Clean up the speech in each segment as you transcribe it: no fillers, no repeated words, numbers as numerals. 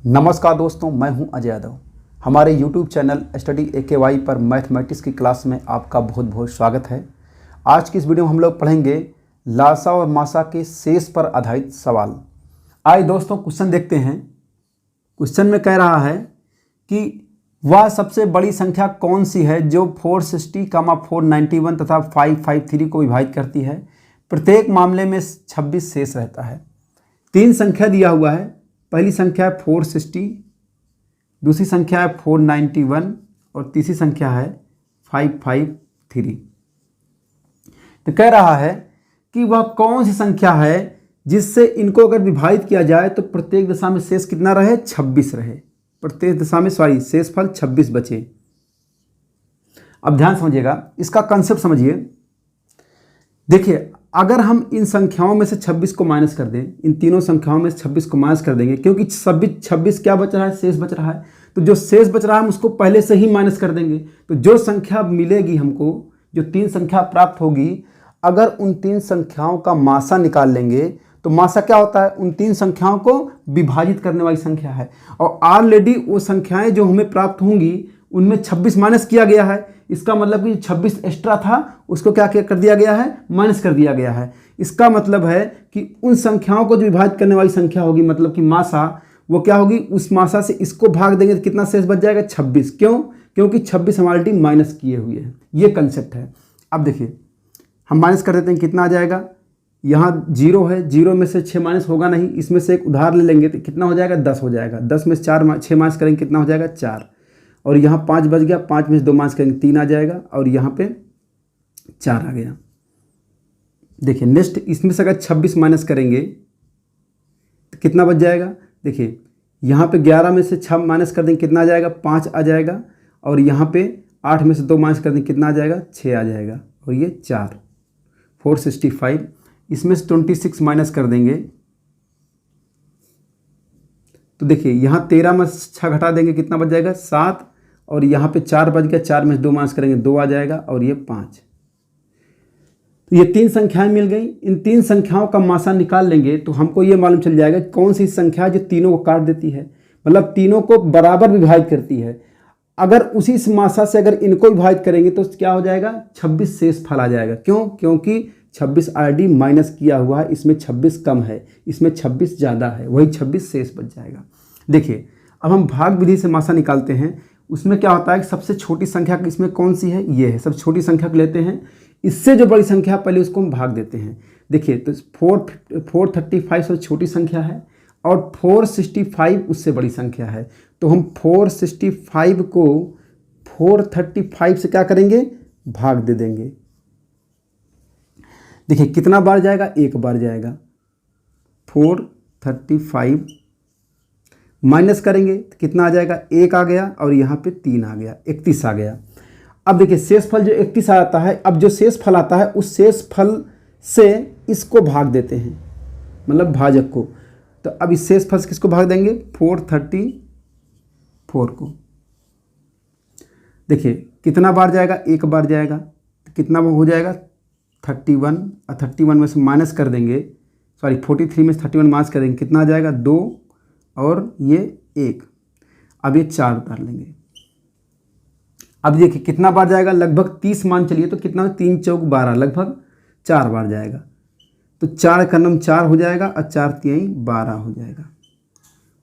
नमस्कार दोस्तों, मैं हूं अजय यादव। हमारे YouTube चैनल स्टडी AKY पर मैथमेटिक्स की क्लास में आपका बहुत बहुत स्वागत है। आज की इस वीडियो में हम लोग पढ़ेंगे लासा और मासा के शेष पर आधारित सवाल। आइए दोस्तों क्वेश्चन देखते हैं। क्वेश्चन में कह रहा है कि वह सबसे बड़ी संख्या कौन सी है जो 460, 491 तथा 553 को विभाजित करती है। प्रत्येक मामले में 26 शेष रहता है। तीन संख्या दिया हुआ है। पहली संख्या है 460, दूसरी संख्या है 491 और तीसरी संख्या है 553। तो कह रहा है कि वह कौन सी संख्या है जिससे इनको अगर विभाजित किया जाए तो प्रत्येक दशा में शेष कितना रहे, 26 रहे। प्रत्येक दशा में शेषफल 26 बचे। अब ध्यान समझिएगा, इसका कंसेप्ट समझिए। देखिए, अगर हम इन संख्याओं में से 26 को माइनस कर दें, इन तीनों संख्याओं में से 26 को माइनस कर देंगे, क्योंकि 26 क्या बच रहा है, शेष बच रहा है। तो जो शेष बच रहा है हम उसको पहले से ही माइनस कर देंगे। तो जो संख्या मिलेगी हमको, जो तीन संख्या प्राप्त होगी, अगर उन तीन संख्याओं का मासा निकाल लेंगे तो मासा क्या होता है, उन तीन संख्याओं को विभाजित करने वाली संख्या है। और ऑलरेडी वो संख्याएं जो हमें प्राप्त होंगी उनमें 26 माइनस किया गया है। इसका मतलब कि 26 एक्स्ट्रा था उसको क्या कर दिया गया है, माइनस कर दिया गया है। इसका मतलब है कि उन संख्याओं को जो विभाजित करने वाली संख्या होगी, मतलब कि मासा, वो क्या होगी, उस मासा से इसको भाग देंगे तो कितना शेष बच जाएगा, 26। क्यों? क्योंकि 26 हम ऑलरेडी माइनस किए हुए हैं। ये कंसेप्ट है। अब देखिए, हम माइनस कर देते हैं, कितना आ जाएगा, यहाँ 0 है, 0 में से 6 माइनस होगा नहीं, इसमें से एक उधार ले लेंगे तो कितना हो जाएगा, 10 हो जाएगा। 10 में से 6 माइनस करेंगे कितना हो जाएगा, 4। और यहाँ 5 बच गया, 5 में से 2 माइनस करेंगे 3 आ जाएगा, और यहाँ पे 4 आ गया। देखिए नेक्स्ट, इसमें से अगर 26 माइनस करेंगे तो कितना बच जाएगा। देखिए यहाँ पे 11 में से 6 माइनस कर देंगे कितना आ जाएगा, 5 आ जाएगा। और यहाँ पे 8 में से 2 माइनस कर देंगे कितना आ जाएगा, 6 आ जाएगा। और ये 4, 465। इसमें से 26 माइनस कर देंगे तो देखिए यहाँ 13 में 6 घटा देंगे कितना बच जाएगा, 7। और यहाँ पे 4 बच गया, 4 में से 2 माइनस करेंगे 2 आ जाएगा, और ये 5। तो ये तीन संख्याएं मिल गई। इन तीन संख्याओं का मासा निकाल लेंगे तो हमको ये मालूम चल जाएगा कौन सी संख्या जो तीनों को काट देती है, मतलब तीनों को बराबर विभाजित करती है। अगर उसी मासा से अगर इनको विभाजित करेंगे तो क्या हो जाएगा, 26 शेष फल आ जाएगा। क्यों? क्योंकि 26 ऑलरेडी माइनस किया हुआ है, इसमें 26 कम है, इसमें 26 ज़्यादा है, वही 26 शेष बच जाएगा। देखिए अब हम भाग विधि से मासा निकालते हैं। उसमें क्या होता है कि सबसे छोटी संख्या इसमें कौन सी है, ये है। सबसे छोटी संख्या को लेते हैं, इससे जो बड़ी संख्या पहले उसको हम भाग देते हैं। देखिए तो 435 सबसे छोटी संख्या है और 465 उससे बड़ी संख्या है। तो हम 465 को 435 से क्या करेंगे, भाग दे देंगे। देखिए कितना बार जाएगा, एक बार जाएगा। 435 माइनस करेंगे तो कितना आ जाएगा, 1 आ गया, और यहाँ पे 3 आ गया, 31 आ गया। अब देखिए शेषफल जो 31 आता है, अब जो शेषफल आता है उस शेषफल से इसको भाग देते हैं, मतलब भाजक को। तो अब इस शेषफल से किसको भाग देंगे, 434 को। देखिए कितना बार जाएगा, एक बार जाएगा। तो कितना हो जाएगा, 31। और 31 में से माइनस कर देंगे, 43 में से 31 माइनस कर देंगे, कितना आ जाएगा, 2 और ये 1। अब ये 4 उतार लेंगे। अब देखिए कितना बार जाएगा, लगभग 30 मान चलिए, तो कितना, 3 चौक 12, लगभग 4 बार जाएगा। तो 4 का नम 4 हो जाएगा और 4 3 12 हो जाएगा।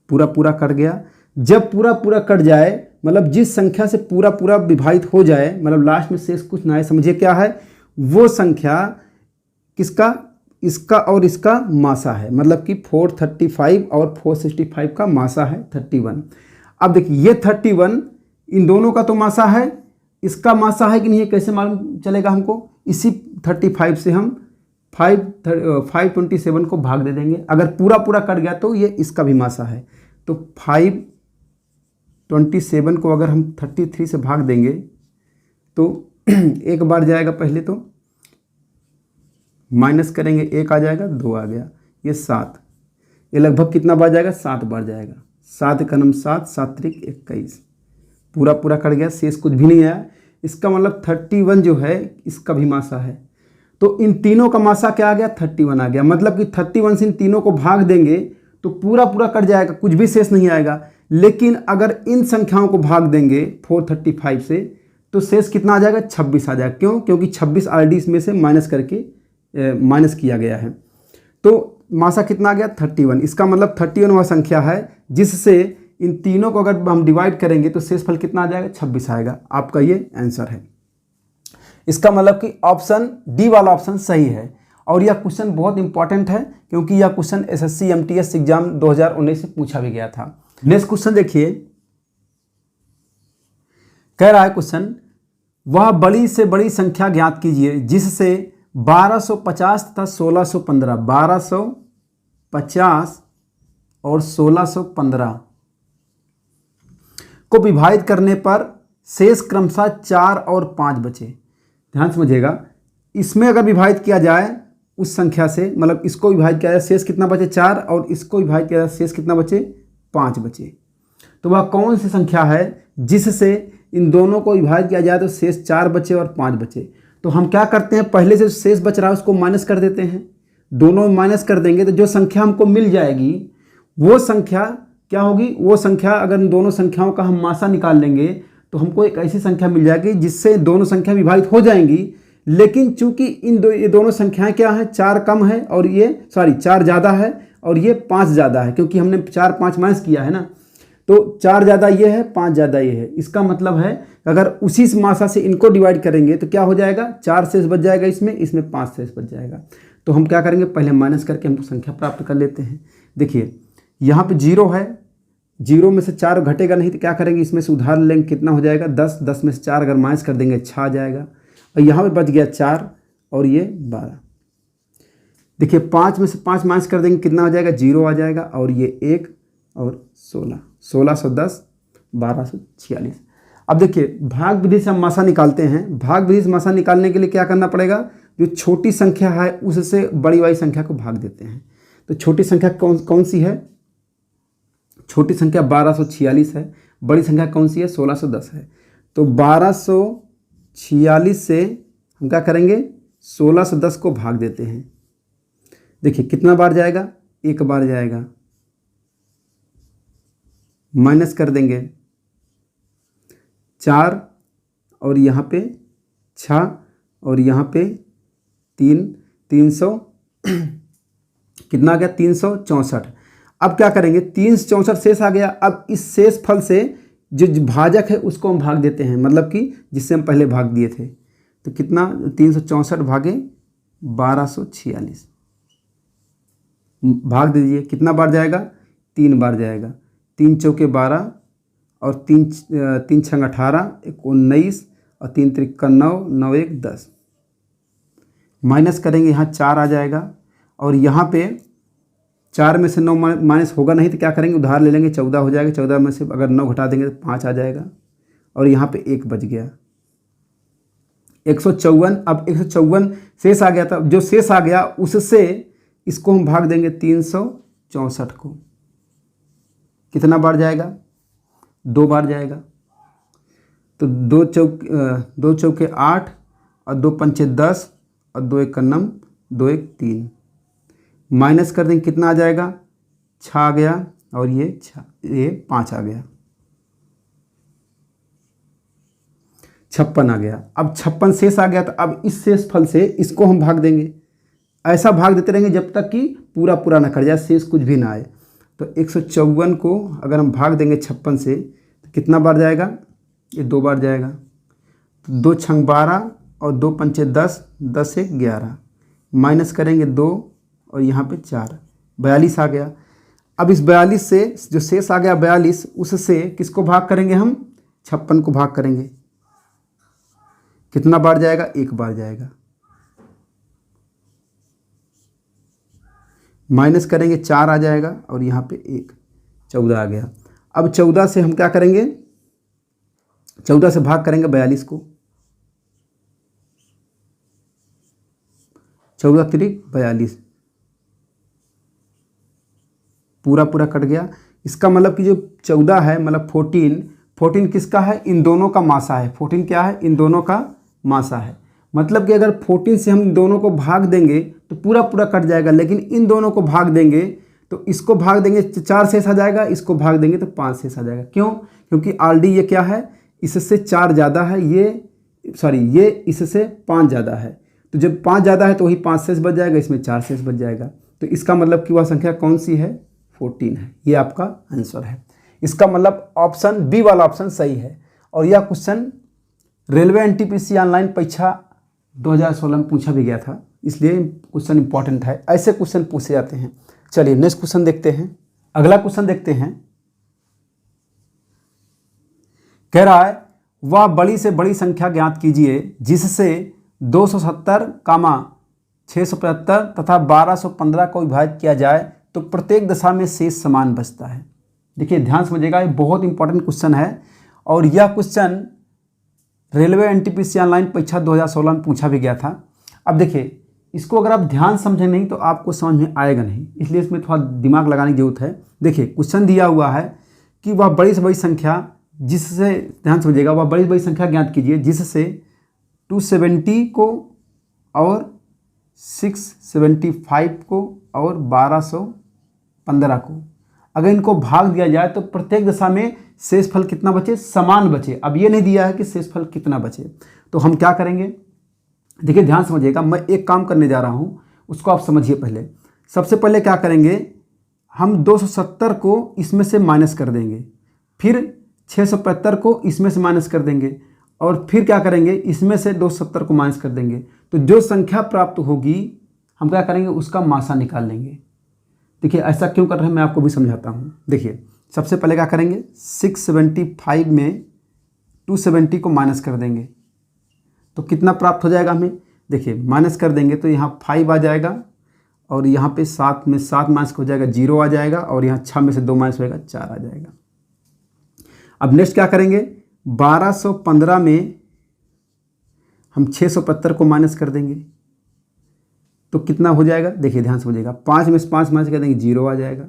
पूरा कट गया। जब पूरा कट जाए, मतलब जिस संख्या से पूरा विभाजित हो जाए, मतलब लास्ट में शेष कुछ ना है, समझिए क्या है, वो संख्या किसका, इसका और इसका मासा है। मतलब कि 435 और 465 का मासा है 31। अब देखिए ये 31 इन दोनों का तो मासा है, इसका मासा है कि नहीं, कैसे मालूम चलेगा हमको, इसी 35 से हम 527 को भाग दे देंगे। अगर पूरा कट गया तो ये इसका भी मासा है। तो 527 को अगर हम 33 से भाग देंगे तो एक बार जाएगा, पहले तो माइनस करेंगे, 1 आ जाएगा, 2 आ गया, ये 7। ये लगभग कितना बार जाएगा, 7 बार जाएगा। 7 का नम 7, 7 त्रिक 21। पूरा कट गया, शेष कुछ भी नहीं आया। इसका मतलब 31 जो है इसका भी मासा है। तो इन तीनों का मासा क्या आ गया, 31 आ गया। मतलब कि 31 से इन तीनों को भाग देंगे तो पूरा पूरा कट जाएगा, कुछ भी शेष नहीं आएगा। लेकिन अगर इन संख्याओं को भाग देंगे 435 से तो शेष कितना आ जाएगा, 26 आ जाएगा। क्यों? क्योंकि 26 ऑलरेडी इसमें से माइनस करके माइनस किया गया है। तो मासा कितना आ गया, 31। इसका मतलब 31 वह संख्या है जिससे इन तीनों को अगर हम डिवाइड करेंगे तो शेषफल कितना आ जाएगा, 26 आएगा। आपका ये आंसर है। इसका मतलब कि ऑप्शन डी वाला ऑप्शन सही है। और यह क्वेश्चन बहुत इंपॉर्टेंट है क्योंकि यह क्वेश्चन एसएससी एमटीएस एग्जाम 2019 से पूछा भी गया था। नेक्स्ट क्वेश्चन देखिए, कह रहा है क्वेश्चन, वह बड़ी से बड़ी संख्या ज्ञात कीजिए जिससे 1250 तथा 1615, 1250 और 1615 को विभाजित करने पर शेष क्रमशः 4 और 5 बचे। ध्यान समझिएगा, इसमें अगर विभाजित किया जाए उस संख्या से, मतलब इसको विभाजित किया जाए शेष कितना बचे, 4, और इसको विभाजित किया जाए शेष कितना बचे, 5 बचे। तो वह कौन सी संख्या है जिससे इन दोनों को विभाजित किया जाए तो शेष 4 बचे और 5 बचे। तो हम क्या करते हैं, पहले से शेष बच रहा है उसको माइनस कर देते हैं। दोनों माइनस कर देंगे तो जो संख्या हमको मिल जाएगी वो संख्या क्या होगी, वो संख्या अगर इन दोनों संख्याओं का हम मासा निकाल लेंगे तो हमको एक ऐसी संख्या मिल जाएगी जिससे दोनों संख्या विभाजित हो जाएंगी। लेकिन चूंकि ये दोनों संख्याएं क्या है, 4 कम है और ये 4 ज़्यादा है और ये 5 ज़्यादा है, क्योंकि हमने 4 5 माइनस किया है ना। तो 4 ज़्यादा ये है, 5 ज़्यादा ये है। इसका मतलब है अगर उसी मासा से इनको डिवाइड करेंगे तो क्या हो जाएगा, 4 शेष बच जाएगा, इसमें 5 शेष बच जाएगा। तो हम क्या करेंगे, पहले माइनस करके हम संख्या प्राप्त कर लेते हैं। देखिए यहाँ पे 0 है, 0 में से 4 घटेगा नहीं तो क्या करेंगे, इसमें से उधार लेंगे, कितना हो जाएगा 10, 10 में से 4 अगर माइनस कर देंगे 6 आ जाएगा। और यहाँ पे बच गया 4 और ये 12। देखिए 5 में से 5 माइनस कर देंगे कितना हो जाएगा, 0 आ जाएगा। और ये 1 और 16, 1610, 1246। अब देखिए भाग विधि से हम मासा निकालते हैं। भाग विधि से मासा निकालने के लिए क्या करना पड़ेगा, जो छोटी संख्या है उससे बड़ी वाली संख्या को भाग देते हैं। तो छोटी संख्या कौन सी है, छोटी संख्या 1246 है। बड़ी संख्या कौन सी है, 1610 है। तो 1246 से हम क्या करेंगे, 1610 को भाग देते हैं। देखिए कितना बार जाएगा, 1 बार जाएगा। माइनस कर देंगे 4 और यहाँ पे 6 और यहाँ पे 3, 300 कितना आ गया, 364। अब क्या करेंगे, 364 शेष आ गया। अब इस शेष फल से जो भाजक है उसको हम भाग देते हैं, मतलब कि जिससे हम पहले भाग दिए थे। तो कितना, 364 भागे 1246 भाग दीजिए, कितना बार जाएगा, 3 बार जाएगा। 3 चौके 12 और 3 छंग 18, 19 और 3 त्रिक 9, 9 1 10। माइनस करेंगे, यहाँ 4 आ जाएगा। और यहाँ पे 4 में से 9 माइनस होगा नहीं तो क्या करेंगे, उधार ले लेंगे, 14 हो जाएगा। 14 में से अगर 9 घटा देंगे तो 5 आ जाएगा। और यहाँ पे 1 बच गया, 154। अब 154 शेष आ गया था, जो शेष आ गया उससे इसको हम भाग देंगे 364 को। कितना बार जाएगा, 2 बार जाएगा। तो 2 चौके 8 और 2 पंचे 10 और 2 1 9, 2 1 3। माइनस कर देंगे, कितना आ जाएगा, 6 आ गया। और ये 5 आ गया, 56 आ गया। अब 56 शेष आ गया। तो अब इस शेष फल से इसको हम भाग देंगे। ऐसा भाग देते रहेंगे जब तक कि पूरा पूरा ना कर जाए, शेष कुछ भी ना आए। तो 154 को अगर हम भाग देंगे 56 से तो कितना बार जाएगा, ये 2 बार जाएगा। तो 2 छंग 12 और 2 पंचे 10, 10 1 11। माइनस करेंगे 2 और यहाँ पे 4, 42 आ गया। अब इस 42 से जो शेष आ गया 42, उससे किसको भाग करेंगे, हम 56 को भाग करेंगे। कितना बार जाएगा, 1 बार जाएगा। माइनस करेंगे 4 आ जाएगा और यहाँ पे 1, 14 आ गया। अब 14 से हम क्या करेंगे, 14 से भाग करेंगे 42 को। 14 त्रिक 42, पूरा पूरा कट गया। इसका मतलब कि जो 14 है, मतलब 14 किसका है, इन दोनों का मासा है। 14 क्या है, इन दोनों का मासा है। मतलब कि अगर 14 से हम दोनों को भाग देंगे तो पूरा पूरा कट जाएगा, लेकिन इन दोनों को भाग देंगे तो इसको भाग देंगे 4 शेष आ जाएगा, इसको भाग देंगे तो 5 शेष आ जाएगा। क्यों? क्योंकि ऑलरेडी ये क्या है, इससे 4 ज़्यादा है, ये इससे 5 ज़्यादा है। तो जब 5 ज़्यादा है तो वही 5 शेष बच जाएगा, इसमें 4 शेष बच जाएगा। तो इसका मतलब कि वह संख्या कौन सी है? 14 है। ये आपका आंसर है। इसका मतलब ऑप्शन बी वाला ऑप्शन सही है। और यह क्वेश्चन रेलवे एनटीपीसी ऑनलाइन परीक्षा 2016 में पूछा भी गया था, इसलिए क्वेश्चन इंपॉर्टेंट है। ऐसे क्वेश्चन पूछे जाते हैं। चलिए नेक्स्ट क्वेश्चन देखते हैं। अगला क्वेश्चन देखते हैं। कह रहा है वह बड़ी से बड़ी संख्या ज्ञात कीजिए जिससे 270, 675 तथा 1215 को विभाजित किया जाए तो प्रत्येक दशा में शेष समान बचता है। देखिए ध्यान समझिएगा, ये बहुत इंपॉर्टेंट क्वेश्चन है और यह क्वेश्चन रेलवे एनटीपीसी ऑनलाइन परीक्षा 2016 में पूछा भी गया था। अब देखिए इसको अगर आप ध्यान समझें नहीं तो आपको समझ में आएगा नहीं, इसलिए इसमें थोड़ा दिमाग लगाने की जरूरत है। देखिए क्वेश्चन दिया हुआ है कि वह बड़ी से बड़ी संख्या जिससे, ध्यान समझिएगा, वह बड़ी से बड़ी संख्या ज्ञात कीजिए जिससे 270 को और 675 को और 1215 को अगर इनको भाग दिया जाए तो प्रत्येक दशा में शेषफल कितना बचे? समान बचे। अब ये नहीं दिया है कि शेषफल कितना बचे, तो हम क्या करेंगे? देखिए ध्यान समझिएगा, मैं एक काम करने जा रहा हूँ, उसको आप समझिए। पहले सबसे पहले क्या करेंगे, हम 270 को इसमें से माइनस कर देंगे, फिर 675 को इसमें से माइनस कर देंगे और फिर क्या करेंगे, इसमें से 270 को माइनस कर देंगे। तो जो संख्या प्राप्त होगी हम क्या करेंगे, उसका मासा निकाल लेंगे। देखिए ऐसा क्यों कर रहे हैं मैं आपको भी समझाता हूँ। देखिए सबसे पहले क्या करेंगे, 675 में 270 को माइनस कर देंगे तो कितना प्राप्त हो जाएगा हमें? देखिए माइनस कर देंगे तो यहाँ 5 आ जाएगा और यहाँ पे 7 में 7 माइनस हो जाएगा, 0 आ जाएगा और यहाँ 6 में से 2 माइनस होएगा, 4 आ जाएगा। अब नेक्स्ट क्या करेंगे, 1215 में हम 675 को माइनस कर देंगे तो कितना हो जाएगा? देखिए ध्यान से समझिएगा, 5 में से 5 माइनस कर देंगे, 0 आ जाएगा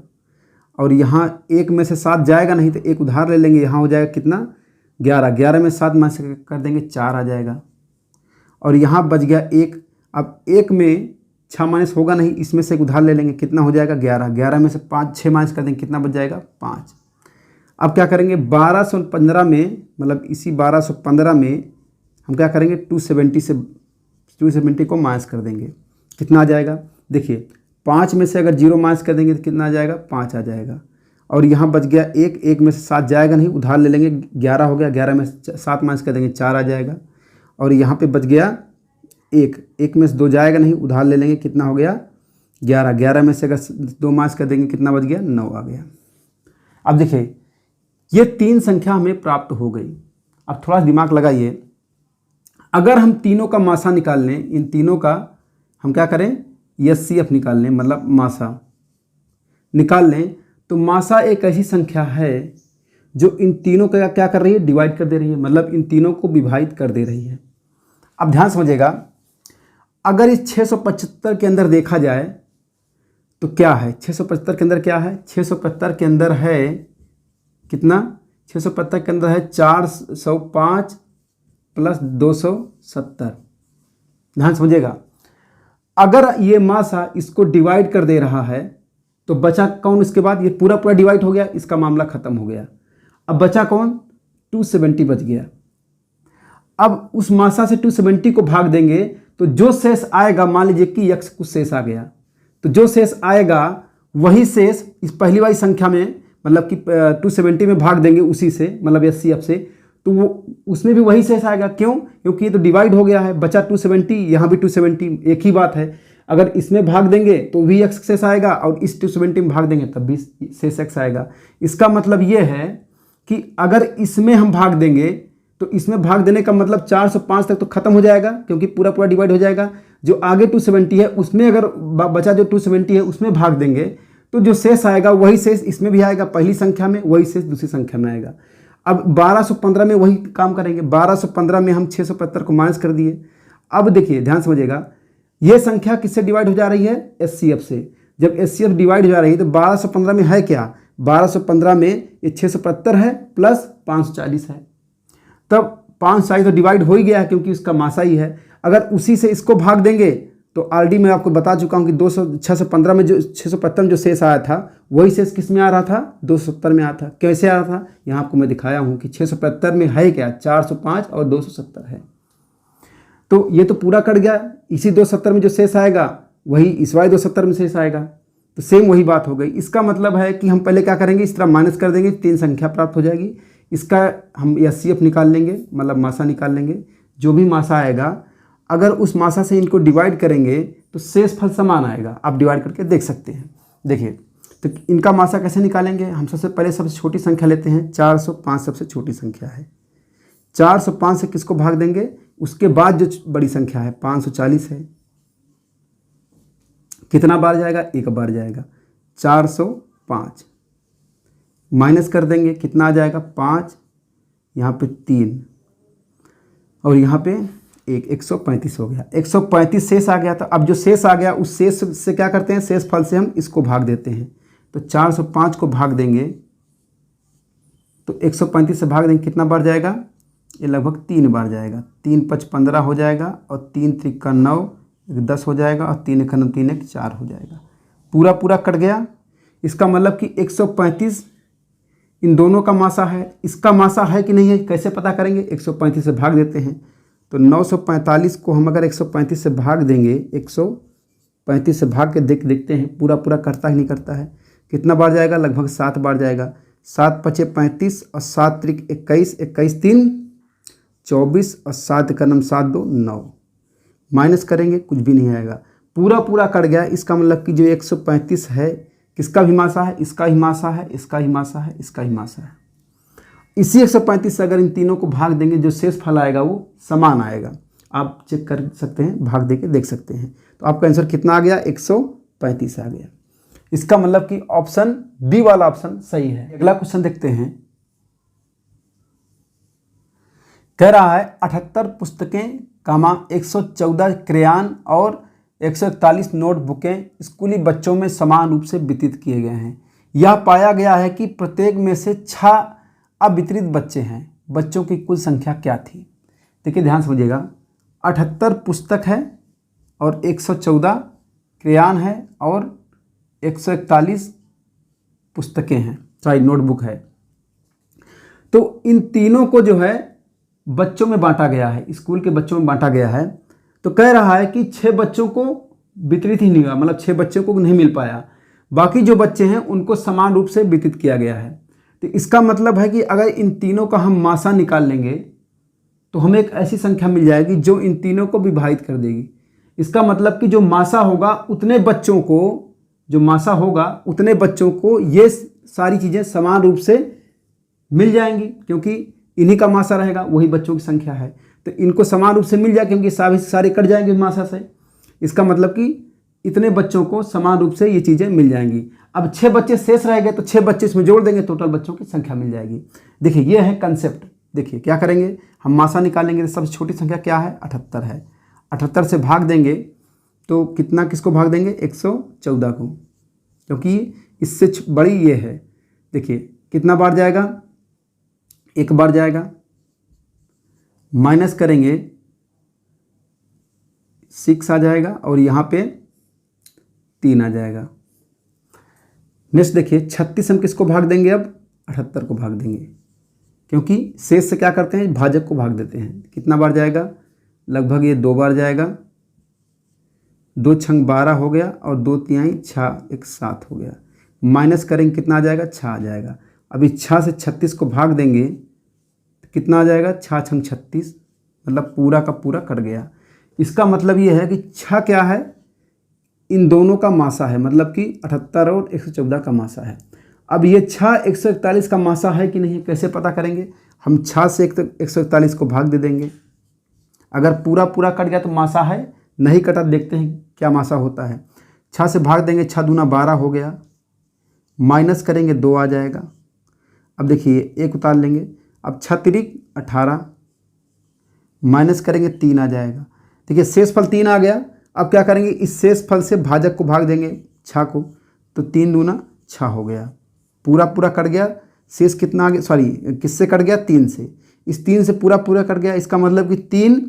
और यहाँ 1 में से 7 जाएगा नहीं तो एक उधार ले लेंगे, यहाँ हो जाएगा कितना? 11। 11 में 7 माइनस कर देंगे, 4 आ जाएगा और यहाँ बच गया 1। अब 1 में 6 माइनस होगा नहीं, इसमें से एक उधार ले लेंगे, कितना हो जाएगा? 11। 11 में से 6 माइनस कर देंगे, कितना बच जाएगा? 5। अब क्या करेंगे, 1215 में, मतलब इसी 1215 में हम क्या करेंगे, 270 को माइनस कर देंगे, कितना आ जाएगा? देखिए 5 में से अगर 0 माइनस कर देंगे तो कितना आ जाएगा? 5 आ जाएगा और यहाँ बच गया 1। 1 में से 7 जाएगा नहीं, उधार ले लेंगे, 11 हो गया। 11 में 7 माइनस कर देंगे, 4 आ जाएगा और यहाँ पे बच गया 1। 1 में से 2 जाएगा नहीं, उधार ले लेंगे, कितना हो गया? 11। 11 में से अगर 2 माइनस कर देंगे, कितना बच गया? 9 आ गया। अब देखिए ये 3 संख्या हमें प्राप्त हो गई। अब थोड़ा दिमाग लगाइए, अगर हम तीनों का मासा निकाल लें, इन तीनों का हम क्या करें, एचसीएफ निकाल लें, मतलब मासा निकाल लें, तो मासा एक ऐसी संख्या है जो इन तीनों का क्या कर रही है, डिवाइड कर दे रही है, मतलब इन तीनों को विभाजित कर दे रही है। अब ध्यान समझिएगा, अगर इस 675 के अंदर देखा जाए तो क्या है, 675 के अंदर क्या है, 675 के अंदर है कितना, 675 के अंदर है 405 प्लस 270। ध्यान समझिएगा, अगर ये मासा इसको डिवाइड कर दे रहा है तो बचा कौन? इसके बाद ये पूरा पूरा डिवाइड हो गया, इसका मामला खत्म हो गया। अब बचा कौन? 270 बच गया। अब उस मासा से 270 को भाग देंगे तो जो शेष आएगा, मान लीजिए कि x कुछ शेष आ गया, तो जो शेष आएगा वही शेष इस पहली वाली संख्या में, मतलब कि 270 में भाग देंगे उसी से, मतलब एचसीएफ से, तो वो उसमें भी वही शेष आएगा। क्यों? क्योंकि ये तो डिवाइड हो गया है, बचा 270, यहाँ भी 270, एक ही बात है। अगर इसमें भाग देंगे तो भी x शेष आएगा और इस 270 में भाग देंगे तब भी शेष x आएगा। इसका मतलब ये है कि अगर इसमें हम भाग देंगे तो इसमें भाग देने का मतलब 405 तक तो खत्म हो जाएगा, क्योंकि पूरा पूरा डिवाइड हो जाएगा। जो आगे 270 है उसमें अगर बचा जो 270 है उसमें भाग देंगे तो जो शेष आएगा वही शेष इसमें भी आएगा, पहली संख्या में, वही शेष दूसरी संख्या में आएगा। अब 1215 में वही काम करेंगे, 1215 में हम 675 को माइनस कर दिए। अब देखिए ध्यान समझिएगा, ये संख्या किससे डिवाइड हो जा रही है? एचसीएफ से। जब एचसीएफ डिवाइड हो जा रही है तो 1215 में है क्या, 1215 में ये 675 है प्लस 540 है, तब 540 तो डिवाइड हो ही गया है क्योंकि उसका मासा ही है। अगर उसी से इसको भाग देंगे तो ऑलरेडी मैं आपको बता चुका हूँ कि 615 में जो 675 में जो शेष आया था वही शेष किस में आ रहा था, 270 में आया था। कैसे आ रहा था, यहाँ आपको मैं दिखाया हूँ कि 675 में है क्या, 405 और 270 है। तो ये तो पूरा कट गया, इसी 270 में जो शेष आएगा वही इस वाले 270 में शेष आएगा, तो सेम वही बात हो गई। इसका मतलब है कि हम पहले क्या करेंगे, इस तरह माइनस कर देंगे, 3 संख्या प्राप्त हो जाएगी। इसका हम HCF निकाल लेंगे, मतलब मासा निकाल लेंगे। जो भी मासा आएगा अगर उस मासा से इनको डिवाइड करेंगे तो शेष फल समान आएगा। आप डिवाइड करके देख सकते हैं। देखिए तो इनका मासा कैसे निकालेंगे, हम सबसे पहले सबसे छोटी संख्या लेते हैं। 405 सबसे छोटी संख्या है। 405 से किसको भाग देंगे, उसके बाद जो बड़ी संख्या है 540 है। कितना बार जाएगा, 1 बार जाएगा। 405 माइनस कर देंगे, कितना आ जाएगा 5, यहाँ पे 3 और यहाँ पे 135 हो गया। 135 शेष आ गया था। अब जो शेष आ गया उस शेष से क्या करते हैं, शेष फल से हम इसको भाग देते हैं। तो 405 को भाग देंगे तो 135 से भाग देंगे, कितना बार जाएगा, ये लगभग 3 बार जाएगा। 3 5 15 हो जाएगा और 3 3 9 10 हो जाएगा और 3 1 9 3 1 4 हो जाएगा। पूरा कट गया। इसका मतलब कि 135 इन दोनों का मासा है। इसका मासा है कि नहीं है कैसे पता करेंगे, 135 से भाग देते हैं। तो 945 को हम अगर 135 से भाग देंगे, 135 से भाग के देखते हैं पूरा करता ही नहीं करता है। कितना बार जाएगा, लगभग 7 बार जाएगा। 7 5 35 और 7 3 21, 21 3 24 और 7 1 7 2 9। माइनस करेंगे कुछ भी नहीं आएगा। पूरा कट गया। इसका मतलब कि जो 135 है किसका भी मासा है, इसका ही मासा है, इसका ही मासा है, इसका ही मासा है। इसी 135 से अगर इन तीनों को भाग देंगे जो शेष फल आएगा वो समान आएगा। आप चेक कर सकते हैं, भाग दे के देख सकते हैं। तो आपका आंसर कितना आ गया, 135 आ गया। इसका मतलब कि ऑप्शन बी वाला ऑप्शन सही है। अगला क्वेश्चन देखते हैं। कह रहा है 78 पुस्तकें 114 क्रेयॉन और 141 नोटबुकें स्कूली बच्चों में समान रूप से वितरित किए गए हैं। यह पाया गया है कि प्रत्येक में से 6 अवितरित बच्चे हैं। बच्चों की कुल संख्या क्या थी। देखिए ध्यान समझिएगा, 78 पुस्तक है और 114 क्रेयॉन है और 141 पुस्तकें हैं, सॉरी नोटबुक है। तो इन तीनों को जो है बच्चों में बांटा गया है, स्कूल के बच्चों में बांटा गया है। तो कह रहा है कि 6 बच्चों को वितरित ही नहीं हुआ, मतलब 6 बच्चों को नहीं मिल पाया। बाकी जो बच्चे हैं उनको समान रूप से वितरित किया गया है। तो इसका मतलब है कि अगर इन तीनों का हम मासा निकाल लेंगे तो हमें एक ऐसी संख्या मिल जाएगी जो इन तीनों को विभाजित कर देगी। इसका मतलब कि जो मासा होगा उतने बच्चों को, जो मासा होगा उतने बच्चों को ये सारी चीज़ें समान रूप से मिल जाएंगी, क्योंकि इन्हीं का मासा रहेगा, वही बच्चों की संख्या है। तो इनको समान रूप से मिल जाए, क्योंकि सारे कट जाएंगे मासा से। इसका मतलब कि इतने बच्चों को समान रूप से ये चीज़ें मिल जाएंगी। अब 6 बच्चे शेष रह गए तो 6 बच्चे इसमें जोड़ देंगे, टोटल बच्चों की संख्या मिल जाएगी। देखिए ये है कंसेप्ट। देखिए क्या करेंगे, हम मासा निकालेंगे तो सबसे छोटी संख्या क्या है, 78 है। 78 से भाग देंगे तो कितना, किसको भाग देंगे, 114 को, क्योंकि इससे बड़ी ये है। देखिए कितना बार जाएगा, 1 बार जाएगा। माइनस करेंगे 6 आ जाएगा और यहाँ पे 3 आ जाएगा। नेक्स्ट देखिए 36 हम किसको भाग देंगे, अब 78 को भाग देंगे, क्योंकि शेष से क्या करते हैं, भाजक को भाग देते हैं। कितना बार जाएगा, लगभग ये 2 बार जाएगा। 2 छंग 12 हो गया और 2 तिहाई 6 1 7 हो गया। माइनस करेंगे कितना आ जाएगा, 6 आ जाएगा। अभी 6 से 36 को भाग देंगे तो कितना आ जाएगा, 6 छंग 36, मतलब पूरा का पूरा कट गया। इसका मतलब ये है कि 6 क्या है, इन दोनों का मासा है, मतलब कि 78 और 114 का मासा है। अब ये 6 141 का मासा है कि नहीं, कैसे पता करेंगे, हम 6 से 141 को भाग दे देंगे। अगर पूरा कट गया तो मासा है, नहीं कटा देखते हैं क्या मासा होता है। 6 से भाग देंगे, 6 दूना 12 हो गया। माइनस करेंगे 2 आ जाएगा। अब देखिए 1 उतार लेंगे, अब 6 3 18, माइनस करेंगे 3 आ जाएगा। देखिए शेष फल 3 आ गया। अब क्या करेंगे, इस शेष फल से भाजक को भाग देंगे 6 को, तो 3 दूना 6 हो गया। पूरा कट गया। शेष कितना आ गया, सॉरी किससे कट गया, 3 से। इस 3 से पूरा कट गया। इसका मतलब कि 3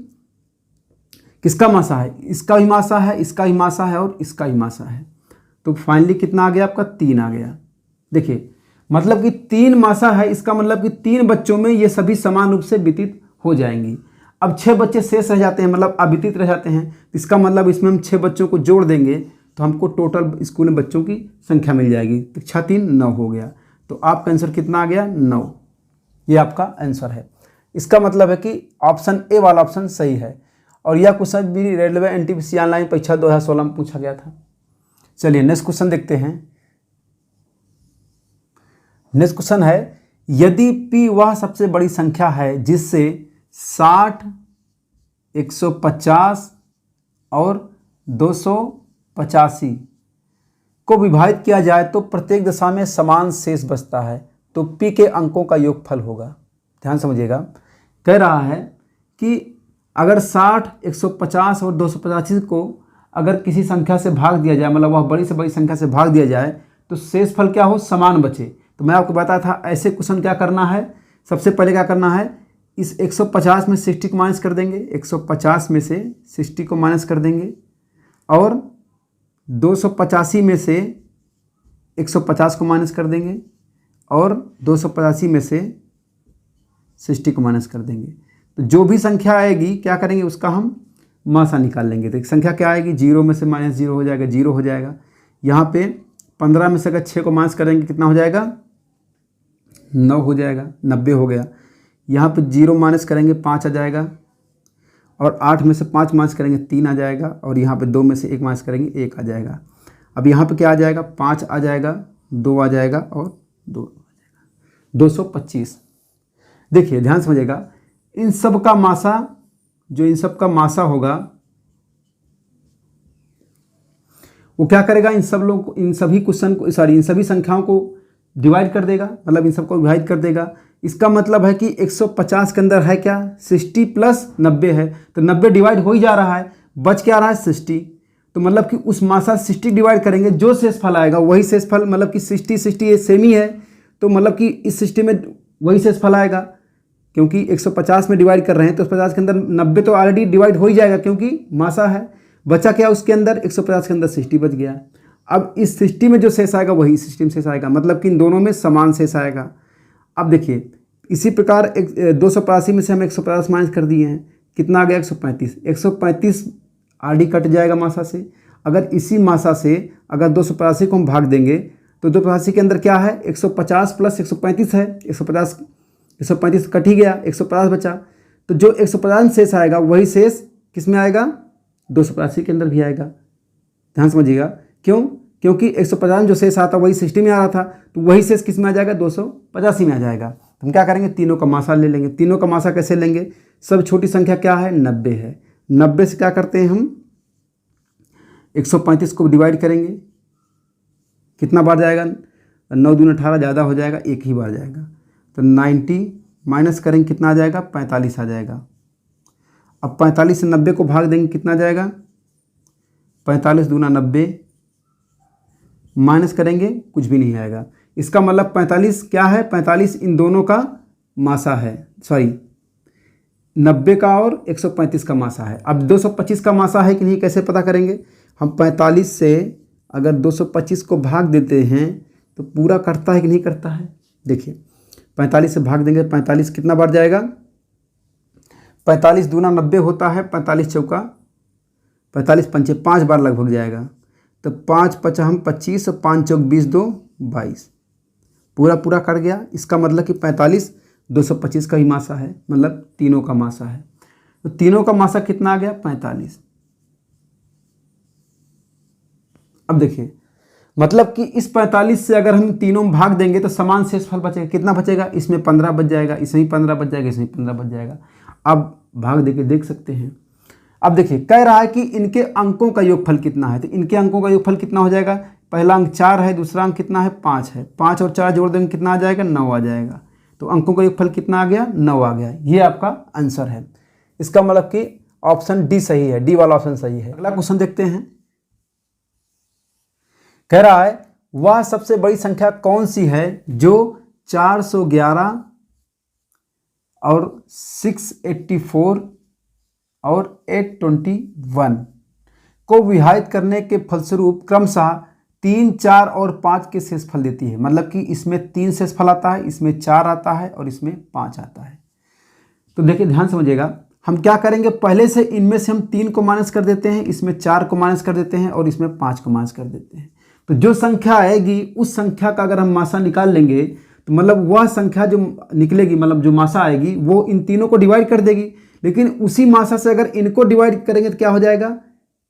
किसका मासा है, इसका भी मासा है, इसका भी मासा है और इसका भी मासा है। तो फाइनली कितना आ गया आपका 3 आ गया। देखिए मतलब कि 3 मासा है, इसका मतलब कि 3 बच्चों में ये सभी समान रूप से वितरित हो जाएंगी। अब 6 बच्चे शेष रह जाते हैं, मतलब अवितरित रह जाते हैं। इसका मतलब इसमें हम 6 बच्चों को जोड़ देंगे तो हमको टोटल स्कूल में बच्चों की संख्या मिल जाएगी। तो 6 3 9 हो गया। तो आपका आंसर कितना आ गया 9। ये आपका आंसर है। इसका मतलब है कि ऑप्शन ए वाला ऑप्शन सही है। और यह क्वेश्चन भी रेलवे एनटीपीसी ऑनलाइन परीक्षा 2016 में पूछा गया था। चलिए नेक्स्ट क्वेश्चन देखते हैं। नेक्स्ट क्वेश्चन है, यदि p वह सबसे बड़ी संख्या है जिससे 60, 150 और 285 को विभाजित किया जाए तो प्रत्येक दशा में समान शेष बचता है, तो p के अंकों का योगफल होगा। ध्यान समझिएगा, कह रहा है कि अगर 60, 150 और 285 को अगर किसी संख्या से भाग दिया जाए, मतलब वह बड़ी से बड़ी संख्या से भाग दिया जाए तो शेषफल क्या हो, समान बचे। तो मैं आपको बताया था ऐसे क्वेश्चन क्या करना है, सबसे पहले क्या करना है, इस 150 में 60 को माइनस कर देंगे, 150 में से 60 को माइनस कर देंगे और 285 में से 150 को माइनस कर देंगे और 285 में से 60 को माइनस कर देंगे। तो जो भी संख्या आएगी क्या करेंगे, उसका हम मासा निकाल लेंगे। तो एक संख्या क्या आएगी, 0 में से माइनस 0 हो जाएगा, 0 हो जाएगा। यहाँ पे 15 में से अगर 6 को माइनस करेंगे कितना हो जाएगा, 9 हो जाएगा, 90 हो गया। यहाँ पे 0 माइनस करेंगे 5 आ जाएगा और 8 में से 5 माइनस करेंगे 3 आ जाएगा और यहाँ पे 2 में से 1 माइनस करेंगे 1 आ जाएगा। अब यहाँ पे क्या आ जाएगा, 5 आ जाएगा, 2 आ जाएगा और 2 आ जाएगा, 225। देखिए ध्यान समझिएगा, इन सब का मासा, जो इन सब का मासा होगा वो क्या करेगा, इन सब लोग को, इन सभी क्वेश्चन को, इन सभी संख्याओं को डिवाइड कर देगा, मतलब इन सबको विभाजित कर देगा। इसका मतलब है कि 150 के अंदर है क्या, 60 प्लस 90 है, तो 90 डिवाइड हो ही जा रहा है, बच क्या रहा है 60। तो मतलब कि उस मासा 60 डिवाइड करेंगे, जो शेषफल आएगा वही शेषफल, मतलब कि 60 60 ये सेम ही है, तो मतलब कि इस 60 में वही शेषफल आएगा, क्योंकि 150 में डिवाइड कर रहे हैं तो 50 के अंदर 90 तो ऑलरेडी डिवाइड हो ही जाएगा क्योंकि मासा है। बचा क्या उसके अंदर, 150 के अंदर 60 बच गया। अब इस 60 में जो शेष आएगा वही 60 में शेष आएगा, मतलब कि इन दोनों में समान शेष आएगा। अब देखिए इसी प्रकार 285 में से हम 150 माइनस कर दिए हैं, कितना आ गया 135। 135 आरडी कट जाएगा मासा से। अगर इसी मासा से अगर 285 को हम भाग देंगे तो 285 के अंदर क्या है, 150 प्लस 135 है, 135 कट ही गया, 150 बचा। तो जो 150 शेष आएगा वही शेष किस में आएगा, 285 के अंदर भी आएगा। ध्यान समझिएगा, क्यों, क्योंकि 150 जो शेष आता वही 60 में आ रहा था, तो वही शेष किस में आ जाएगा, 285 में आ जाएगा। तो हम क्या करेंगे, तीनों का मासा ले लेंगे। तीनों का मासा कैसे लेंगे, सब छोटी संख्या क्या है, 90 है। 90 से क्या करते हैं हम, 135 को डिवाइड करेंगे, कितना बार जाएगा, 9 दूनी 18, ज़्यादा हो जाएगा, एक ही बार जाएगा। तो 90 माइनस करेंगे कितना आ जाएगा, 45 आ जाएगा। अब 45 से 90 को भाग देंगे कितना आ जाएगा, 45 दूना 90, माइनस करेंगे कुछ भी नहीं आएगा। इसका मतलब 45 क्या है, 45 इन दोनों का मासा है, सॉरी 90 का और 135 का मासा है। अब 225 का मासा है कि नहीं, कैसे पता करेंगे, हम 45 से अगर 225 को भाग देते हैं तो पूरा करता है कि नहीं करता है। देखिए 45 से भाग देंगे, 45 कितना बार जाएगा, 45 दूना 90 होता है, 45 चौका 45 पंचे 5 बार लगभग जाएगा। तो 5 पचा हम 25 और 5 चौक 20, 2 22, पूरा पूरा कर गया। इसका मतलब कि 45 225 का ही मासा है, मतलब तीनों का मासा है। तो तीनों का मासा कितना आ गया, 45। अब देखिए मतलब कि इस 45 से अगर हम तीनों में भाग देंगे तो समान शेषफल बचेगा, कितना बचेगा, इसमें 15 बच जाएगा, इसमें 15 बच जाएगा, इसमें 15 बच जाएगा। अब भाग देके देख सकते हैं। अब देखिए कह रहा है कि इनके अंकों का योगफल कितना है, तो इनके अंकों का योगफल कितना हो जाएगा, पहला अंक 4 है, दूसरा अंक कितना है, 5 है, 5 और 4 जोड़ देंगे कितना आ जाएगा, 9 आ जाएगा। तो अंकों का योगफल कितना आ गया, 9 आ गया। ये आपका आंसर है। इसका मतलब कि ऑप्शन डी सही है, डी वाला ऑप्शन सही है। अगला क्वेश्चन देखते हैं। कह रहा है वह सबसे बड़ी संख्या कौन सी है जो 411 और 684 और 821 को विभाजित करने के फलस्वरूप क्रमशः 3, 4 और 5 के शेषफल देती है। मतलब कि इसमें 3 शेषफल आता है, इसमें 4 आता है और इसमें 5 आता है। तो देखिए ध्यान समझिएगा, हम क्या करेंगे, पहले से इनमें से हम 3 को माइनस कर देते हैं, इसमें 4 को माइनस कर देते हैं और इसमें 5 को माइनस कर देते हैं। तो जो संख्या आएगी उस संख्या का अगर हम मासा निकाल लेंगे तो मतलब वह संख्या जो निकलेगी, मतलब जो मासा आएगी वो इन तीनों को डिवाइड कर देगी। लेकिन उसी मासा से अगर इनको डिवाइड करेंगे तो क्या हो जाएगा,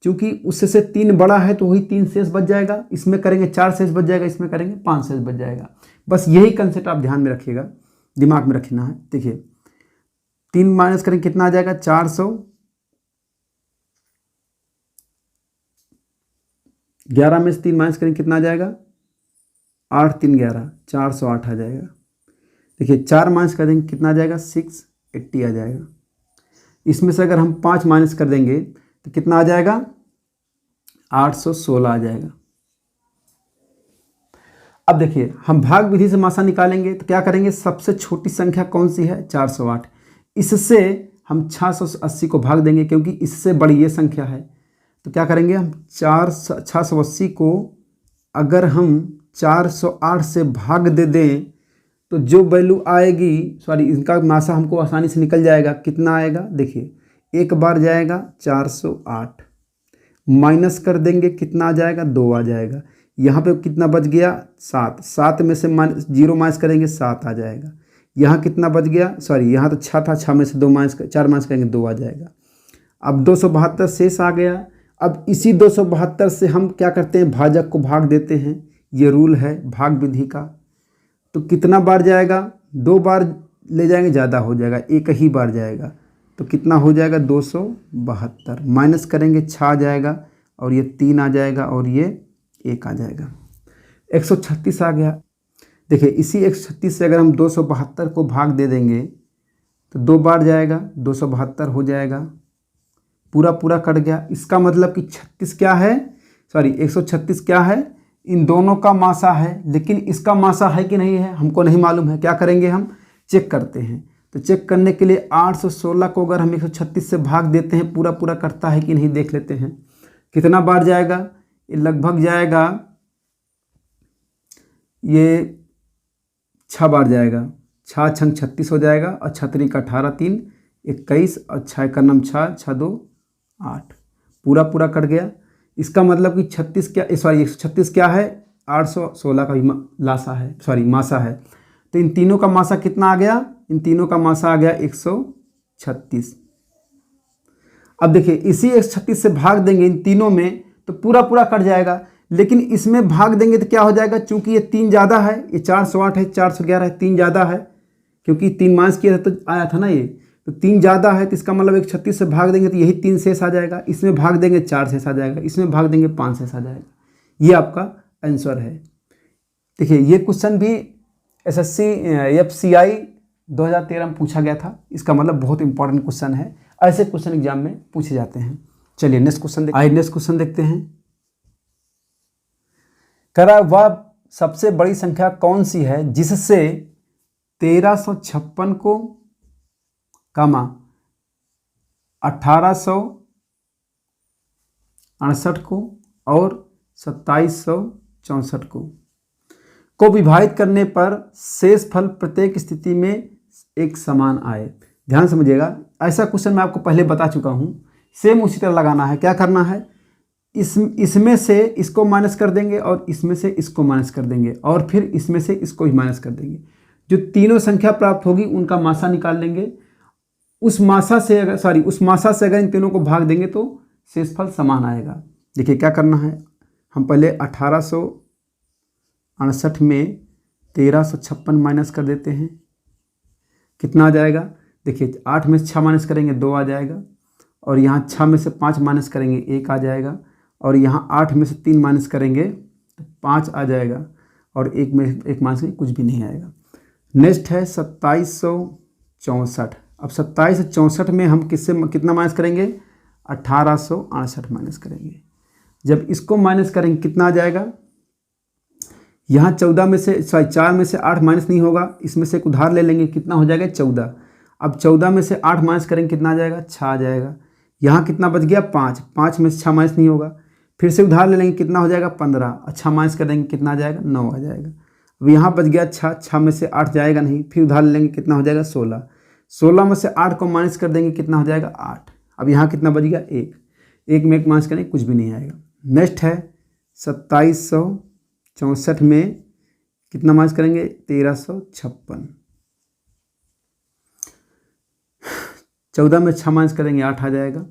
क्योंकि उससे से 3 बड़ा है तो वही 3 शेष बच जाएगा, इसमें करेंगे 4 शेष बच जाएगा, इसमें करेंगे 5 शेष बच जाएगा। बस यही कंसेप्ट आप ध्यान में रखिएगा, दिमाग में रखना है। देखिए 3 माइनस करेंगे कितना आ जाएगा, 400, 11 में से 3 माइनस करेंगे कितना आ जाएगा, 8 3 11, 408 आ जाएगा। देखिए 4 माइनस कर देंगे कितना आ जाएगा, 680 आ जाएगा। इसमें से अगर हम 5 माइनस कर देंगे तो कितना आ जाएगा, 816 आ जाएगा। अब देखिए हम भाग विधि से मासा निकालेंगे तो क्या करेंगे, सबसे छोटी संख्या कौन सी है, 408, इससे हम 680 को भाग देंगे क्योंकि इससे बड़ी ये संख्या है। तो क्या करेंगे हम 680 को अगर हम 408 से भाग दे दें तो जो वैल्यू आएगी, सॉरी इनका मासा हमको आसानी से निकल जाएगा। कितना आएगा, देखिए एक बार जाएगा 408, माइनस कर देंगे कितना आ जाएगा, 2 आ जाएगा। यहाँ पे कितना बच गया, 7, 7 में से 0 माइनस करेंगे 7 आ जाएगा। यहाँ कितना बच गया, सॉरी यहाँ तो 6 था, 6 में से 4 माइनस करेंगे 2 आ जाएगा। अब 272 शेष आ गया। अब इसी 272 से हम क्या करते हैं, भाजक को भाग देते हैं, ये रूल है भाग विधि का। तो कितना बार जाएगा, 2 बार ले जाएंगे ज़्यादा हो जाएगा, एक ही बार जाएगा। तो कितना हो जाएगा, 272, माइनस करेंगे 6 आ जाएगा और ये 3 आ जाएगा और ये 1 आ जाएगा। 136 आ गया। देखिए इसी 136 से अगर हम 272 को भाग दे देंगे तो 2 बार जाएगा, 272 हो जाएगा, पूरा पूरा कट गया। इसका मतलब कि 36 क्या है, सॉरी 136 क्या है, इन दोनों का मासा है, लेकिन इसका मासा है कि नहीं है हमको नहीं मालूम है। क्या करेंगे, हम चेक करते हैं। तो चेक करने के लिए 816 को अगर हम 136 से भाग देते हैं, पूरा पूरा कटता है कि नहीं देख लेते हैं। कितना बार जाएगा, ये लगभग जाएगा, ये 6 बार जाएगा, 6 छंग 36 हो जाएगा और 6 3 का 18, 3 21 और 6 का 9 6, 6 2 8, पूरा पूरा कट गया। इसका मतलब कि 36 क्या, सॉरी 136 क्या है, 816 का भी लासा है, सॉरी मासा है। तो इन तीनों का मासा कितना आ गया, इन तीनों का मासा आ गया 136। अब देखिए इसी 136 से भाग देंगे इन तीनों में तो पूरा पूरा कट जाएगा, लेकिन इसमें भाग देंगे तो क्या हो जाएगा, चूंकि ये 3 ज़्यादा है, ये 408 है, 411 है, 3 ज़्यादा है, क्योंकि 3 माइनस किया था तो आया था ना ये, तो 3 ज़्यादा है। तो इसका मतलब 136 से भाग देंगे तो यही 3 शेष आ जाएगा, इसमें भाग देंगे 4 शेष आ जाएगा, इसमें भाग देंगे 5 शेष आ जाएगा। ये आपका आंसर है। देखिए ये क्वेश्चन भी SSC FCI 2013 में पूछा गया था। इसका मतलब बहुत इंपॉर्टेंट क्वेश्चन है, ऐसे क्वेश्चन एग्जाम में पूछे जाते हैं। चलिए नेक्स्ट क्वेश्चन देखते हैं। कह रहा है वह सबसे बड़ी संख्या कौन सी है जिससे 1356 को, 1868 को और 2764 को विभाजित करने पर शेषफल प्रत्येक स्थिति में एक समान आए। ध्यान समझिएगा, ऐसा क्वेश्चन मैं आपको पहले बता चुका हूं, सेम उसी तरह लगाना है। क्या करना है, इसमें से इसको माइनस कर देंगे और इसमें से इसको माइनस कर देंगे और फिर इसमें से इसको ही माइनस कर देंगे। जो तीनों संख्या प्राप्त होगी उनका मासा निकाल लेंगे। उस मासा से अगर इन तीनों को भाग देंगे तो शेषफल समान आएगा। देखिए क्या करना है, हम पहले 1868 में 1356 माइनस कर देते हैं। कितना आ जाएगा, देखिए 8 में से 6 माइनस करेंगे 2 आ जाएगा और यहाँ 6 में से 5 माइनस करेंगे 1 आ जाएगा और यहाँ 8 में से 3 माइनस करेंगे तो 5 आ जाएगा और 1 में 1 माइनस करेंगे कुछ भी नहीं आएगा। नेक्स्ट है 2764। अब 27 से 64 में हम कितना माइनस करेंगे, 1868 माइनस करेंगे। जब इसको माइनस करेंगे कितना आ जाएगा, यहाँ 4 में से 8 माइनस नहीं होगा, इसमें से एक उधार ले लेंगे, कितना हो जाएगा 14। अब 14 में से 8 माइनस करेंगे कितना आ जाएगा, 6 आ जाएगा। यहाँ कितना बच गया 5, 5 में से 6 माइनस नहीं होगा। फिर से उधार ले लेंगे, कितना हो जाएगा 15, अच्छा माइनस कर देंगे कितना आ जाएगा 9 आ जाएगा। अब यहाँ बच गया 6, 6 में से 8 जाएगा नहीं, फिर उधार ले लेंगे कितना हो जाएगा 16, 16 में से 8 को माइनस कर देंगे कितना हो जाएगा 8। अब यहाँ कितना बच गया 1, 1 में 1 माइनस करेंगे कुछ भी नहीं आएगा। नेक्स्ट है 2764 में कितना माइनस करेंगे 1356, 14 में 6 माइनस करेंगे 8 आ जाएगा।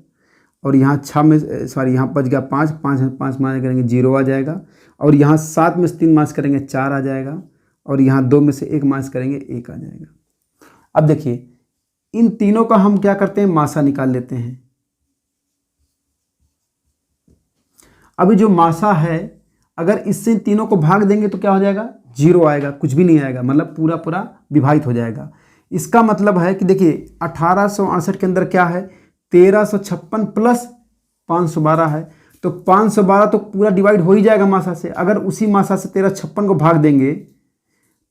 और यहाँ 6 में यहाँ बच गया 5, 5 में 5 माइनस करेंगे 0 आ जाएगा। और यहाँ 7 में से 3 माइनस करेंगे 4 आ जाएगा। और यहाँ 2 में से 1 माइनस करेंगे 1 आ जाएगा। अब देखिए इन तीनों का हम क्या करते हैं, मासा निकाल लेते हैं। अभी जो मासा है अगर इससे इन तीनों को भाग देंगे तो क्या हो जाएगा 0 आएगा, कुछ भी नहीं आएगा, मतलब पूरा पूरा विभाजित हो जाएगा। इसका मतलब है कि देखिए 1868 के अंदर क्या है 1356 प्लस 512 है, तो 512 तो पूरा डिवाइड हो ही जाएगा मासा से। अगर उसी मासा से 1356 को भाग देंगे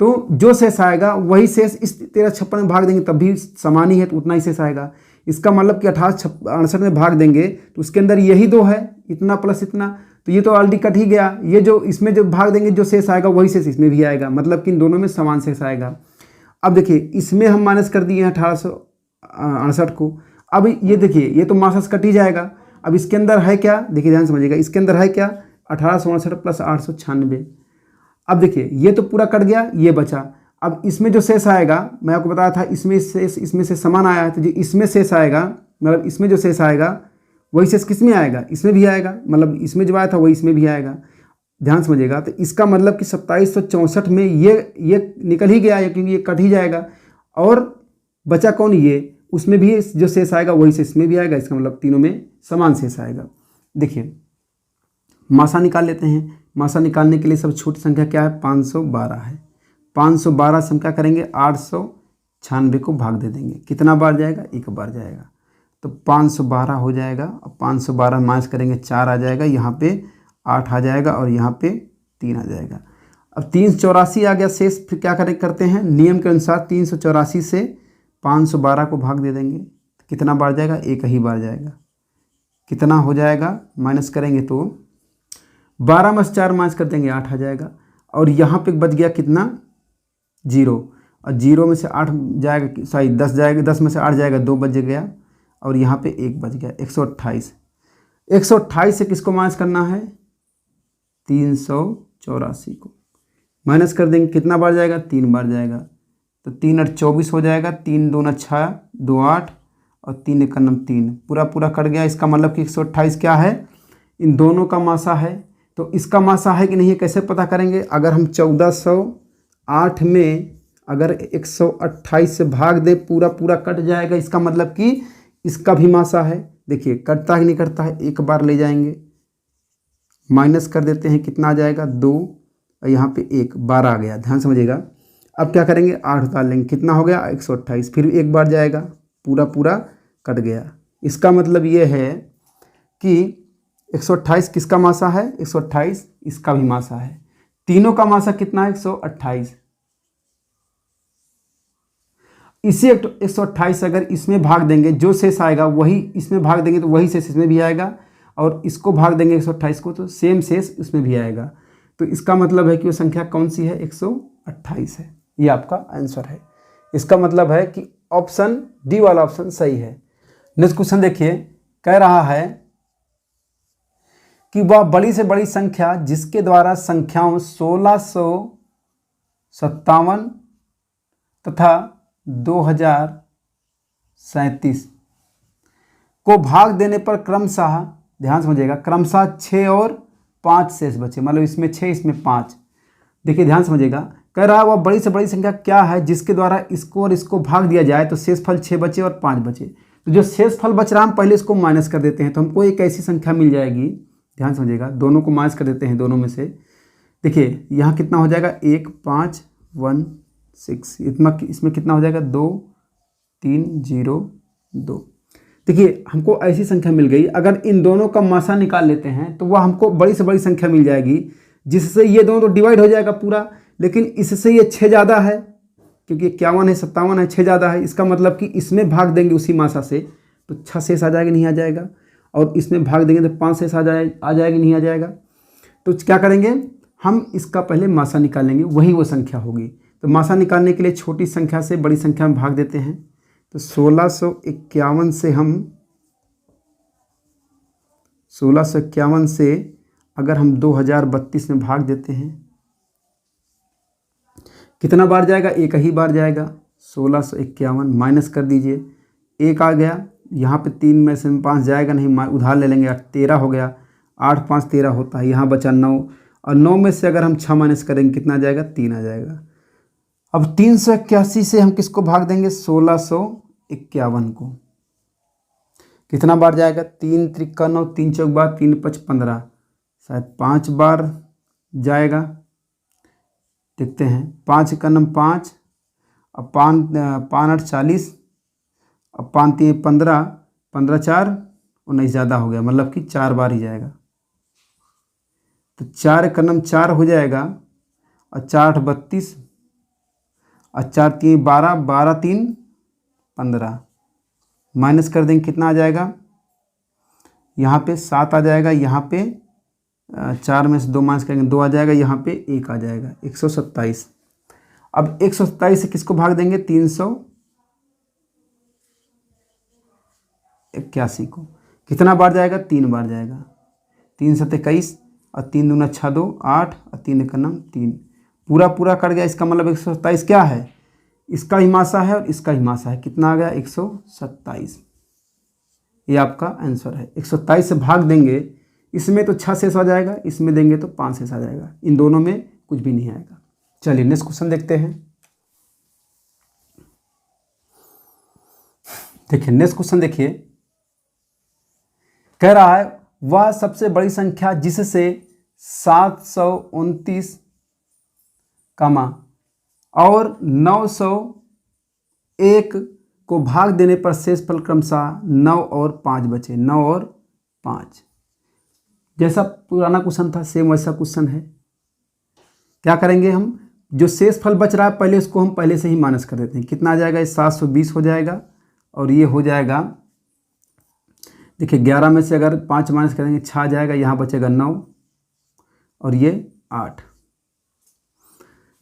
तो जो शेष आएगा वही शेष इस 1356 में भाग देंगे तब भी समान ही है तो उतना ही शेष आएगा। इसका मतलब कि 1868 में भाग देंगे तो उसके अंदर यही 2 है, इतना प्लस इतना, तो ये तो ऑलरेडी कट ही गया। ये जो इसमें जो भाग देंगे जो शेष आएगा वही शेष इसमें भी आएगा, मतलब कि इन दोनों में समान शेष आएगा। अब देखिए इसमें हम माइनस कर दिए हैं 1868 को। अब ये देखिए ये तो मासा से कट ही जाएगा। अब इसके अंदर है क्या, देखिए ध्यान समझिएगा, इसके अंदर है क्या 1868 प्लस 896। अब देखिए ये तो पूरा कट गया, ये बचा। अब इसमें जो शेष आएगा मैं आपको बताया था इसमें शेष इसमें से समान आया है, तो जो इसमें शेष आएगा मतलब इसमें जो शेष आएगा वही शेष किस में आएगा, इसमें भी आएगा, मतलब इसमें जो आया था वही इसमें भी आएगा। ध्यान समझिएगा, तो इसका मतलब कि 2764 में ये निकल ही गया है क्योंकि ये कट ही जाएगा। और बचा कौन, ये, उसमें भी जो शेष आएगा वही शेष इसमें भी आएगा। इसका मतलब तीनों में समान शेष आएगा। देखिए मासा निकाल लेते हैं। मासा निकालने के लिए सब छोटी संख्या क्या है 512 है। 512 से हम क्या करेंगे 896 को भाग दे देंगे, कितना बार जाएगा 1 बार जाएगा, तो 512 हो जाएगा। अब 512 माइनस करेंगे 4 आ जाएगा, यहाँ पे 8 आ जाएगा और यहाँ पे 3 आ जाएगा। अब 384 आ गया शेष। फिर क्या करते हैं नियम के अनुसार 384 से 512 को भाग दे देंगे, कितना बार जाएगा 1 ही बार जाएगा, कितना हो जाएगा माइनस करेंगे तो 12 में से 4 माइनस कर देंगे 8 आ जाएगा। और यहाँ पे बच गया कितना 0, और 0 में से 8 जाएगा, सॉरी 10 जाएगा, 10 में से 8 जाएगा 2 बच गया, और यहाँ पे 1 बच गया 128। 128 से किसको माइनस करना है 384 को माइनस कर देंगे, कितना बार जाएगा 3 बार जाएगा, तो 3 8 24 हो जाएगा, 3 2 6 2 8 और 3 1 3, पूरा पूरा कट गया। इसका मतलब कि 128 क्या है, इन दोनों का मासा है। तो इसका मासा है कि नहीं है कैसे पता करेंगे, अगर हम 1408 में अगर 128 से भाग दे पूरा पूरा कट जाएगा, इसका मतलब कि इसका भी मासा है। देखिए कटता है नहीं कटता है, 1 बार ले जाएंगे माइनस कर देते हैं, कितना आ जाएगा 2 और यहाँ पे 1 12 आ गया। ध्यान समझिएगा। अब क्या करेंगे 8 उतार लेंगे, कितना हो गया 128, फिर 1 बार जाएगा, पूरा पूरा कट गया। इसका मतलब ये है कि 128 किसका मासा है 128 इसका भी मासा है। तीनों का मासा कितना है 128। इसी 128 अगर इसमें भाग देंगे जो शेष आएगा वही इसमें भाग देंगे तो वही शेष इसमें भी आएगा, और इसको भाग देंगे 128 को तो सेम शेष इसमें भी आएगा। तो इसका मतलब है कि वो संख्या कौन सी है 128 है। ये आपका आंसर है। इसका मतलब है कि ऑप्शन डी वाला ऑप्शन सही है। नेक्स्ट क्वेश्चन देखिए, कह रहा है कि वह बड़ी से बड़ी संख्या जिसके द्वारा संख्याओं 1657 तथा 2037 को भाग देने पर क्रमशः, ध्यान समझिएगा, क्रमशः 6 और 5 शेष बचे, मतलब इसमें 6 इसमें 5। देखिए ध्यान समझिएगा, कह रहा है वह बड़ी से बड़ी संख्या क्या है जिसके द्वारा इसको और इसको भाग दिया जाए तो शेषफल 6 बचे और 5 बचे। तो जो शेषफल बच रहा है हम पहले इसको माइनस कर देते हैं, तो हमको एक ऐसी संख्या मिल जाएगी। ध्यान समझिएगा, दोनों को माइनस कर देते हैं दोनों में से। देखिए यहाँ कितना हो जाएगा 1 5 1 6, इतना इसमें कितना हो जाएगा 2 3 0 2। देखिए हमको ऐसी संख्या मिल गई। अगर इन दोनों का मासा निकाल लेते हैं तो वह हमको बड़ी से बड़ी संख्या मिल जाएगी, जिससे ये दोनों तो डिवाइड हो जाएगा पूरा, लेकिन इससे ये 6 ज़्यादा है क्योंकि 51 है 57 है, 6 ज़्यादा है। इसका मतलब कि इसमें भाग देंगे उसी मासा से तो 6 शेष आ जाएगा, नहीं आ जाएगा। और इसमें भाग देंगे तो 5 शेष आ जाएगा, नहीं आ जाएगा। तो क्या करेंगे हम, इसका पहले मासा निकालेंगे, वही वो संख्या होगी। तो मासा निकालने के लिए छोटी संख्या से बड़ी संख्या में भाग देते हैं। तो 1651 से हम 1651 से अगर हम 2032 में भाग देते हैं, कितना बार जाएगा, एक ही बार जाएगा। 1651 माइनस कर दीजिए, एक आ गया, यहाँ पे 3 में से 5 जाएगा नहीं, उधार ले लेंगे, 13 हो गया, 8 5 13 होता है, यहाँ बचा 9, और 9 में से अगर हम 6 माइनस करेंगे कितना आ जाएगा, 3 आ जाएगा। अब 381 से हम किसको भाग देंगे, 1651 को, कितना बार जाएगा, 3 त्रिका 9, 3 चौक बार, 3 5 15, शायद 5 बार जाएगा। देखते हैं, 5 का 9 5, अब 5 8 40, अब 5 3 15, 15 4 19, ज़्यादा हो गया, मतलब कि 4 बार ही जाएगा। तो 4 का 9 4 हो जाएगा, और 4 8 32, और 4 3 12, 12 3 15, माइनस कर देंगे कितना आ जाएगा, यहाँ पे 7 आ जाएगा, यहाँ पे 4 में से 2 माइनस करेंगे 2 आ जाएगा, यहाँ पे 1 आ जाएगा, 127। अब 127 से किसको भाग देंगे, 381 को, कितना बार जाएगा, 3 बार जाएगा। 3 7 21, और 3 दूना 6 2 8, और 3 1 9 3, पूरा पूरा कट गया। इसका मतलब 127 क्या है, इसका ही मासा है और इसका ही मासा है, कितना आ गया, 127। ये आपका आंसर है। 127 से भाग देंगे, इसमें तो 6 शेष आ जाएगा, इसमें देंगे तो 5 शेष आ जाएगा, इन दोनों में कुछ भी नहीं आएगा। चलिए नेक्स्ट क्वेश्चन देखते हैं। देखिए नेक्स्ट क्वेश्चन देखिए, कह रहा है वह सबसे बड़ी संख्या जिससे 729 और 901 को भाग देने पर शेषफल क्रमशः 9 और 5 बचे, 9 और 5। जैसा पुराना क्वेश्चन था सेम वैसा क्वेश्चन है। क्या करेंगे हम, जो शेषफल बच रहा है पहले उसको हम पहले से ही माइनस कर देते हैं, कितना आ जाएगा, 720 हो जाएगा, और ये हो जाएगा, देखिए 11 में से अगर 5 माइनस करेंगे 6 आ जाएगा, यहाँ बचेगा 9, और ये 8।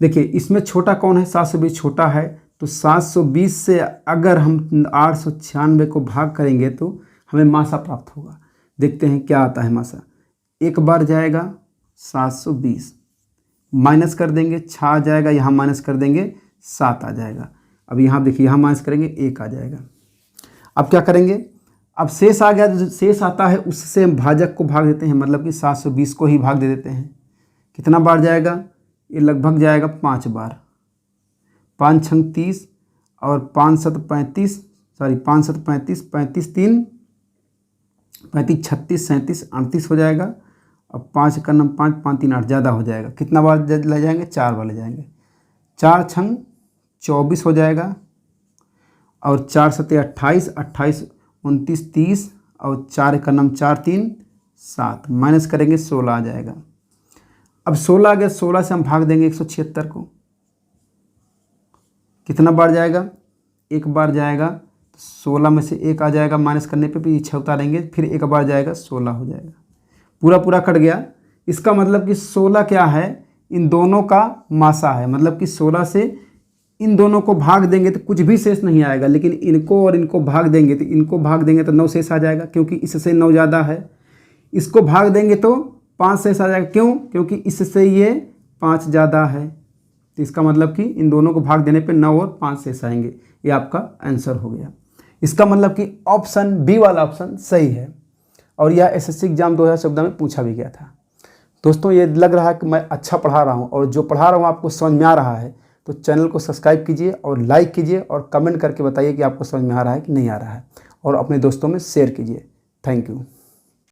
देखिए इसमें छोटा कौन है, 720 छोटा है, तो 720 से अगर हम 896 को भाग करेंगे तो हमें मासा प्राप्त होगा। देखते हैं क्या आता है मासा। एक बार जाएगा 720, माइनस कर देंगे 6 आ जाएगा, यहाँ माइनस कर देंगे 7 आ जाएगा। अब यहाँ देखिए, यहाँ माइनस करेंगे 1 आ जाएगा। अब क्या करेंगे, अब शेष आ गया, जो शेष आता है उससे हम भाजक को भाग देते हैं, मतलब कि 720 को ही भाग दे देते हैं। कितना बार जाएगा, ये लगभग जाएगा 5 बार, 5 6 30, और 5 7 35, सॉरी 5 7 35, 35 3 35 36 37 38 हो जाएगा, और 5 का 9 5 5 3 8, ज़्यादा हो जाएगा। कितना बार ले जाएंगे, 4 बार ले जाएंगे, 4 6 24 हो जाएगा, और 4 7 28, 28 29 30, और 4 का 9 4 3 7, माइनस करेंगे 16 आ जाएगा। अब 16 आ गया, 16 से हम भाग देंगे 176 को, कितना बार जाएगा, एक बार जाएगा, 16 में से 1 आ जाएगा, माइनस करने पे भी 6 उतारेंगे, फिर एक बार जाएगा, 16 हो जाएगा, पूरा पूरा कट गया। इसका मतलब कि 16 क्या है, इन दोनों का मासा है, मतलब कि 16 से इन दोनों को भाग देंगे तो कुछ भी शेष नहीं आएगा, लेकिन इनको और इनको भाग देंगे तो इनको भाग देंगे तो 9 शेष आ जाएगा, क्योंकि इससे 9 ज़्यादा है। इसको भाग देंगे तो 5 शेष आ जाएगा, क्यों, क्योंकि इससे ये 5 ज़्यादा है। तो इसका मतलब कि इन दोनों को भाग देने पे 9 और 5 शेष आएंगे। ये आपका आंसर हो गया। इसका मतलब कि ऑप्शन बी वाला ऑप्शन सही है, और यह एसएससी एग्जाम 2014 में पूछा भी गया था। दोस्तों ये लग रहा है कि मैं अच्छा पढ़ा रहा हूँ, और जो पढ़ा रहा हूँ आपको समझ में आ रहा है, तो चैनल को सब्सक्राइब कीजिए और लाइक कीजिए, और कमेंट करके बताइए कि आपको समझ में आ रहा है कि नहीं आ रहा है, और अपने दोस्तों में शेयर कीजिए। Thank you.